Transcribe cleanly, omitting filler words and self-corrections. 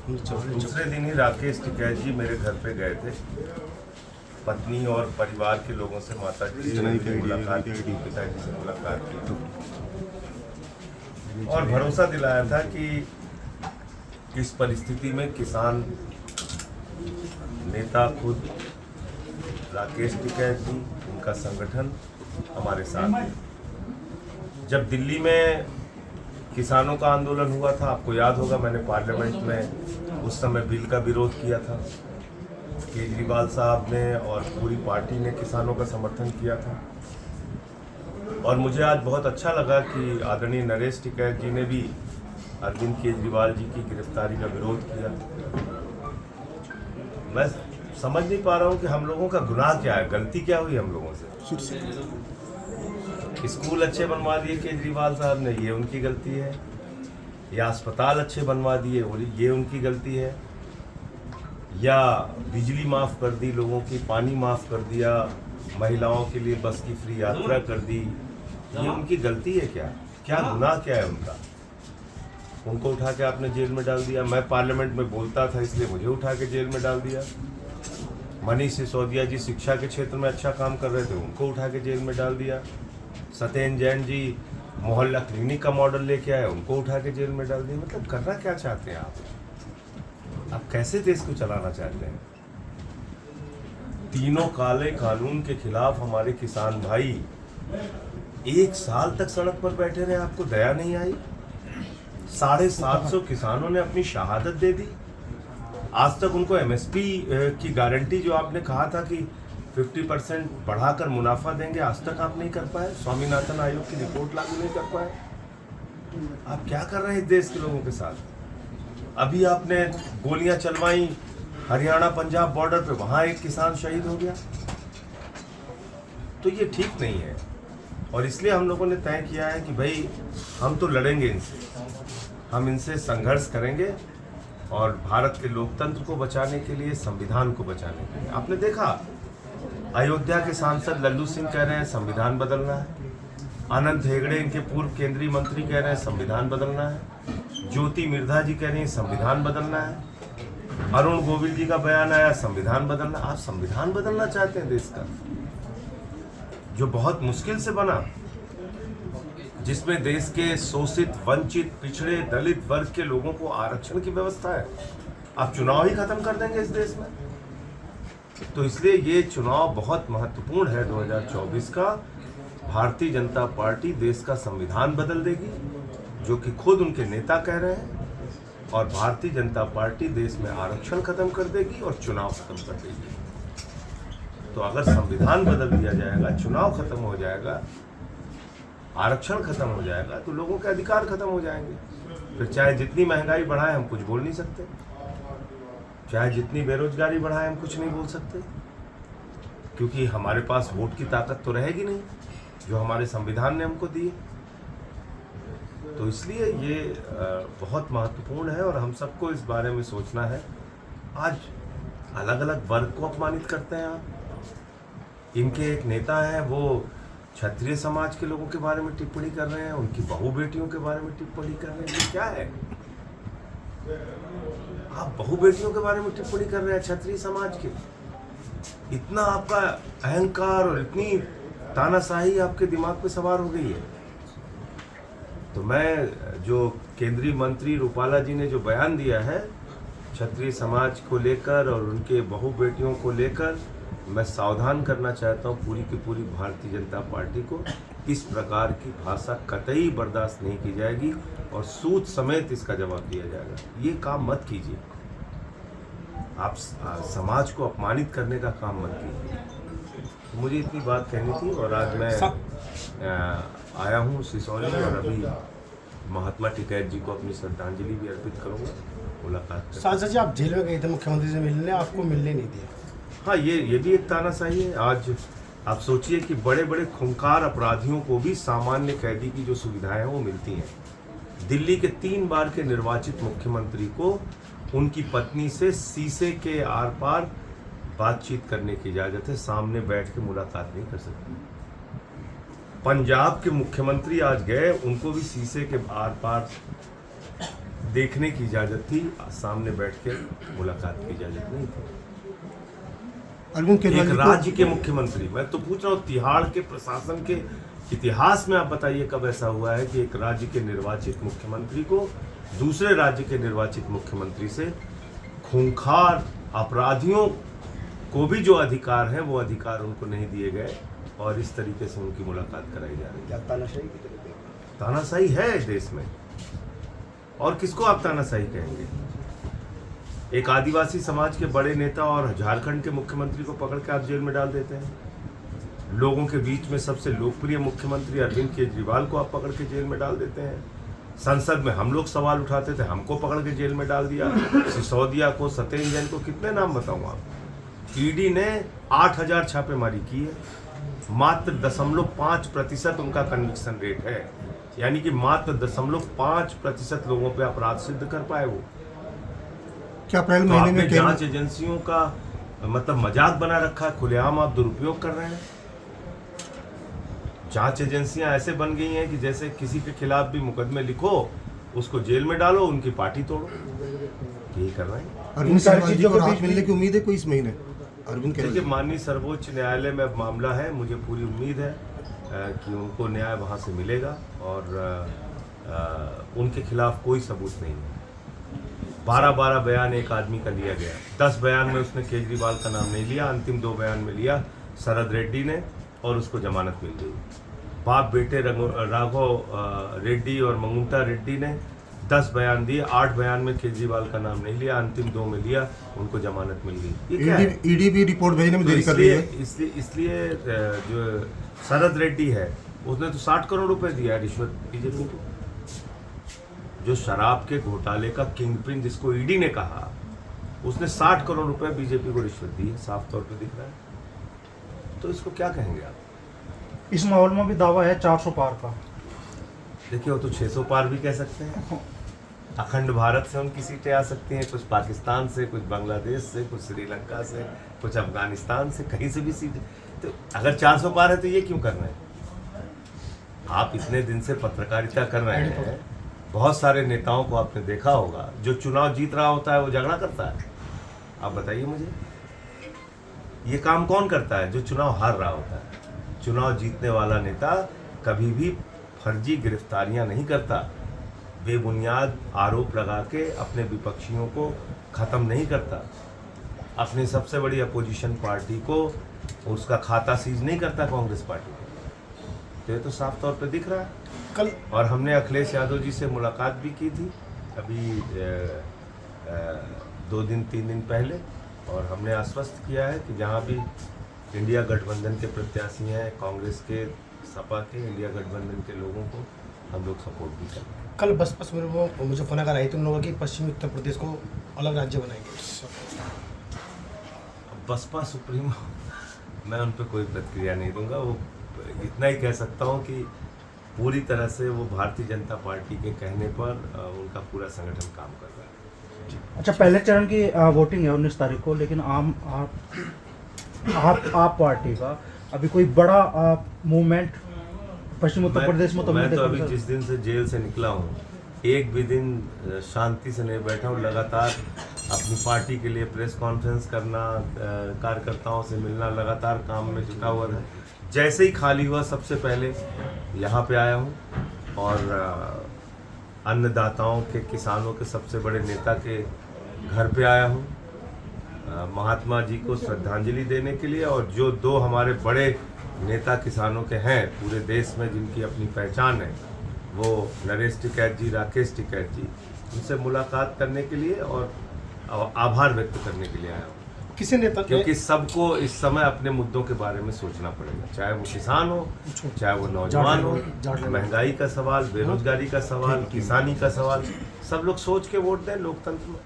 दूसरे दिन ही राकेश टिकैत जी मेरे घर पे गए थे। पत्नी और परिवार के लोगों से माता जी से मुलाकात की, पिताजी से मुलाकात की और भरोसा दिलाया था कि इस परिस्थिति में किसान नेता खुद राकेश टिकैत जी, उनका संगठन हमारे साथ है। जब दिल्ली में किसानों का आंदोलन हुआ था, आपको याद होगा, मैंने पार्लियामेंट में उस समय बिल का विरोध किया था। केजरीवाल साहब ने और पूरी पार्टी ने किसानों का समर्थन किया था और मुझे आज बहुत अच्छा लगा कि आदरणीय नरेश टिकैत जी ने भी अरविंद केजरीवाल जी की गिरफ्तारी का विरोध किया। मैं समझ नहीं पा रहा हूँ कि हम लोगों का गुनाह क्या है, गलती क्या हुई हम लोगों से। स्कूल अच्छे बनवा दिए केजरीवाल साहब ने, ये उनकी गलती है, या अस्पताल अच्छे बनवा दिए, ये उनकी गलती है, या बिजली माफ़ कर दी लोगों की, पानी माफ़ कर दिया, महिलाओं के लिए बस की फ्री यात्रा कर दी, ये उनकी गलती है क्या? क्या गुनाह क्या है उनका? उनको उठा के आपने जेल में डाल दिया। मैं पार्लियामेंट में बोलता था इसलिए मुझे उठा के जेल में डाल दिया। मनीष सिसोदिया जी शिक्षा के क्षेत्र में अच्छा काम कर रहे थे, उनको उठा के जेल में डाल दिया। सत्येंद्र जैन जी मोहल्ला क्लिनिक का मॉडल लेके आए, उनको उठा के जेल में डाल दिया। मतलब करना क्या चाहते हैं आप कैसे देश को चलाना चाहते हैं? तीनों काले कानून के खिलाफ हमारे किसान भाई 1 साल तक सड़क पर बैठे रहे, आपको दया नहीं आई? 750 किसानों ने अपनी शहादत दे दी। आज तक उनको एमएसपी की गारंटी जो आपने कहा था कि 50% बढ़ाकर मुनाफा देंगे, आज तक आप नहीं कर पाए। स्वामीनाथन आयोग की रिपोर्ट लागू नहीं कर पाए। आप क्या कर रहे हैं देश के लोगों के साथ? अभी आपने गोलियां चलवाई हरियाणा पंजाब बॉर्डर पे, वहां एक किसान शहीद हो गया। तो ये ठीक नहीं है और इसलिए हम लोगों ने तय किया है कि भाई हम तो लड़ेंगे इनसे, हम इनसे संघर्ष करेंगे और भारत के लोकतंत्र को बचाने के लिए, संविधान को बचाने के लिए। आपने देखा अयोध्या के सांसद लल्लू सिंह कह रहे हैं संविधान बदलना है, आनंद हेगड़े इनके पूर्व केंद्रीय मंत्री कह रहे हैं संविधान बदलना है, ज्योति मिर्धा जी कह रही हैं संविधान बदलना है, अरुण गोविल जी का बयान आया संविधान बदलना। आप संविधान बदलना चाहते हैं देश का, जो बहुत मुश्किल से बना, जिसमें देश के शोषित, वंचित, पिछड़े, दलित वर्ग के लोगों को आरक्षण की व्यवस्था है। आप चुनाव ही खत्म कर देंगे इस देश में। तो इसलिए ये चुनाव बहुत महत्वपूर्ण है 2024 का। भारतीय जनता पार्टी देश का संविधान बदल देगी, जो कि खुद उनके नेता कह रहे हैं, और भारतीय जनता पार्टी देश में आरक्षण खत्म कर देगी और चुनाव खत्म कर देगी। तो अगर संविधान बदल दिया जाएगा, चुनाव खत्म हो जाएगा, आरक्षण खत्म हो जाएगा, तो लोगों के अधिकार खत्म हो जाएंगे। फिर चाहे जितनी महंगाई बढ़ाए हम कुछ बोल नहीं सकते, चाहे जितनी बेरोजगारी बढ़ाए हम कुछ नहीं बोल सकते, क्योंकि हमारे पास वोट की ताकत तो रहेगी नहीं जो हमारे संविधान ने हमको दी। तो इसलिए ये बहुत महत्वपूर्ण है और हम सबको इस बारे में सोचना है। आज अलग अलग वर्ग को अपमानित करते हैं आप। इनके एक नेता हैं, वो क्षत्रिय समाज के लोगों के बारे में टिप्पणी कर रहे हैं, उनकी बहू बेटियों के बारे में टिप्पणी कर रहे हैं। ये क्या है? आप बहू बेटियों के बारे में टिप्पणी कर रहे हैं क्षत्रिय समाज के? इतना आपका अहंकार और इतनी तानाशाही आपके दिमाग पे सवार हो गई है। तो मैं, जो केंद्रीय मंत्री रूपाला जी ने जो बयान दिया है क्षत्रिय समाज को लेकर और उनके बहू बेटियों को लेकर, मैं सावधान करना चाहता हूँ पूरी की पूरी भारतीय जनता पार्टी को। इस प्रकार की भाषा कतई बर्दाश्त नहीं की जाएगी और सूद समेत इसका जवाब दिया जाएगा। ये काम मत कीजिए, आप समाज को अपमानित करने का काम मत कीजिए। तो मुझे इतनी बात कहनी थी और आज मैं आया हूँ सिसौली और अभी महात्मा टिकैत जी को अपनी श्रद्धांजलि भी अर्पित करूँगा। मुलाकात सांसद जी, आप जेल में गए थे मुख्यमंत्री से मिलने, आपको मिलने नहीं दिया। हाँ, ये भी एक तानाशाही है। आज आप सोचिए कि बड़े बड़े खूंखार अपराधियों को भी सामान्य कैदी की जो सुविधाएं हैं वो मिलती हैं। दिल्ली के 3 बार के निर्वाचित मुख्यमंत्री को उनकी पत्नी से शीशे के आर पार बातचीत करने की इजाजत है, सामने बैठ के मुलाकात नहीं कर सकते। पंजाब के मुख्यमंत्री आज गए, उनको भी शीशे के आर पार देखने की इजाज़त थी, सामने बैठ के मुलाकात की इजाज़त नहीं थी। अरविंद एक केजरीवाल राज्य के मुख्यमंत्री, मैं तो पूछ रहा हूँ तिहाड़ के प्रशासन के इतिहास में आप बताइए कब ऐसा हुआ है कि एक राज्य के निर्वाचित मुख्यमंत्री को दूसरे राज्य के निर्वाचित मुख्यमंत्री से खूंखार अपराधियों को भी जो अधिकार है वो अधिकार उनको नहीं दिए गए और इस तरीके से उनकी मुलाकात कराई जा रही है। तानाशाही है इस देश में, और किसको आप तानाशाही कहेंगे? एक आदिवासी समाज के बड़े नेता और झारखंड के मुख्यमंत्री को पकड़ के आप जेल में डाल देते हैं। लोगों के बीच में सबसे लोकप्रिय मुख्यमंत्री अरविंद केजरीवाल को आप पकड़ के जेल में डाल देते हैं। संसद में हम लोग सवाल उठाते थे, हमको पकड़ के जेल में डाल दिया। सिसोदिया को, सत्येंद्र जैन को, कितने नाम बताऊं आप। ईडी ने 8000 छापेमारी की है, मात्र 0.5% उनका कन्विक्शन रेट है, यानी कि मात्र 0.5% लोगों पे अपराध सिद्ध कर पाए वो। क्या अप्रैल तो महीने आपने में जांच एजेंसियों का मतलब मजाक बना रखा है, खुलेआम आप दुरुपयोग कर रहे हैं। जांच एजेंसियां ऐसे बन गई हैं कि जैसे किसी के खिलाफ भी मुकदमे लिखो, उसको जेल में डालो, उनकी पार्टी तोड़ो, यही कर रहे हैं। अरविंद केजरीवाल जी को राहत मिलने की उम्मीद है कोई इस महीने? अरविंद देखिए, केजरीवाल माननीय सर्वोच्च न्यायालय में अब मामला है, मुझे पूरी उम्मीद है कि उनको न्याय वहां से मिलेगा और उनके खिलाफ कोई सबूत नहीं है। 12 बयान एक आदमी का लिया गया, 10 बयान में उसने केजरीवाल का नाम नहीं लिया, अंतिम 2 बयान में लिया शरद रेड्डी ने और उसको जमानत मिल गई। बाप बेटे राघव रेड्डी और मंगुंटा रेड्डी ने 10 बयान दिए, 8 बयान में केजरीवाल का नाम नहीं लिया, अंतिम 2 में लिया, उनको जमानत मिल गई। ये क्या है? ईडी भी रिपोर्ट भेजने में देरी कर रही है। इसलिए जो शरद रेड्डी है उसने तो 60 करोड़ रुपए दिया रिश्वत बीजेपी को। जो शराब के घोटाले का किंग पिन जिसको ईडी ने कहा, उसने 60 करोड़ रुपए बीजेपी को रिश्वत दी है, साफ तौर पे दिख रहा है। तो इसको क्या कहेंगे आप? इस माहौल में भी दावा है 400 पार का। देखिए, वो तो 600 पार भी कह सकते हैं। अखंड भारत से उनकी सीटें आ सकती हैं, कुछ पाकिस्तान से, कुछ बांग्लादेश से, कुछ श्रीलंका से, कुछ अफगानिस्तान से, कहीं से भी सीटें। तो अगर 400 पार है तो ये क्यों कर रहे हैं? आप इतने दिन से पत्रकारिता कर रहे हैं, बहुत सारे नेताओं को आपने देखा होगा, जो चुनाव जीत रहा होता है वो झगड़ा करता है। आप बताइए मुझे, ये काम कौन करता है? जो चुनाव हार रहा होता है। चुनाव जीतने वाला नेता कभी भी फर्जी गिरफ्तारियां नहीं करता, बेबुनियाद आरोप लगा के अपने विपक्षियों को ख़त्म नहीं करता, अपनी सबसे बड़ी अपोजिशन पार्टी को उसका खाता सीज नहीं करता कांग्रेस पार्टी को। तो ये तो साफ तौर पे दिख रहा है कल। और हमने अखिलेश यादव जी से मुलाकात भी की थी अभी 2-3 दिन पहले, और हमने आश्वस्त किया है कि जहाँ भी इंडिया गठबंधन के प्रत्याशी हैं, कांग्रेस के, सपा के, इंडिया गठबंधन के लोगों को हम लोग सपोर्ट भी करेंगे। कल बसपा सुप्रीमो मुझे फोन कर आई थी उन लोगों की पश्चिमी उत्तर प्रदेश को अलग राज्य बनाएंगे। बसपा सुप्रीमो मैं उन पर कोई प्रतिक्रिया नहीं दूंगा। वो इतना ही कह सकता हूँ कि पूरी तरह से वो भारतीय जनता पार्टी के कहने पर उनका पूरा संगठन काम कर रहा है। अच्छा, पहले चरण की वोटिंग है 19 तारीख को, लेकिन आप पार्टी का अभी कोई बड़ा मूवमेंट पश्चिम उत्तर प्रदेश में तो मैं तो अभी जिस दिन से जेल से निकला हूँ, एक भी दिन शांति से नहीं बैठा हूँ। लगातार अपनी पार्टी के लिए प्रेस कॉन्फ्रेंस करना, कार्यकर्ताओं से मिलना, लगातार काम में जुटा हुआ है। जैसे ही खाली हुआ सबसे पहले यहाँ पे आया हूँ और अन्नदाताओं के, किसानों के सबसे बड़े नेता के घर पे आया हूँ महात्मा जी को श्रद्धांजलि देने के लिए। और जो 2 हमारे बड़े नेता किसानों के हैं पूरे देश में, जिनकी अपनी पहचान है, वो नरेश टिकैत जी, राकेश टिकैत जी, उनसे मुलाकात करने के लिए और आभार व्यक्त करने के लिए आया हूँ। किसी नेता, क्योंकि सबको इस समय अपने मुद्दों के बारे में सोचना पड़ेगा, चाहे वो किसान हो, चाहे वो नौजवान हो, महंगाई का सवाल, बेरोजगारी का सवाल, किसानी का सवाल, सब लोग सोच के वोट दें लोकतंत्र में।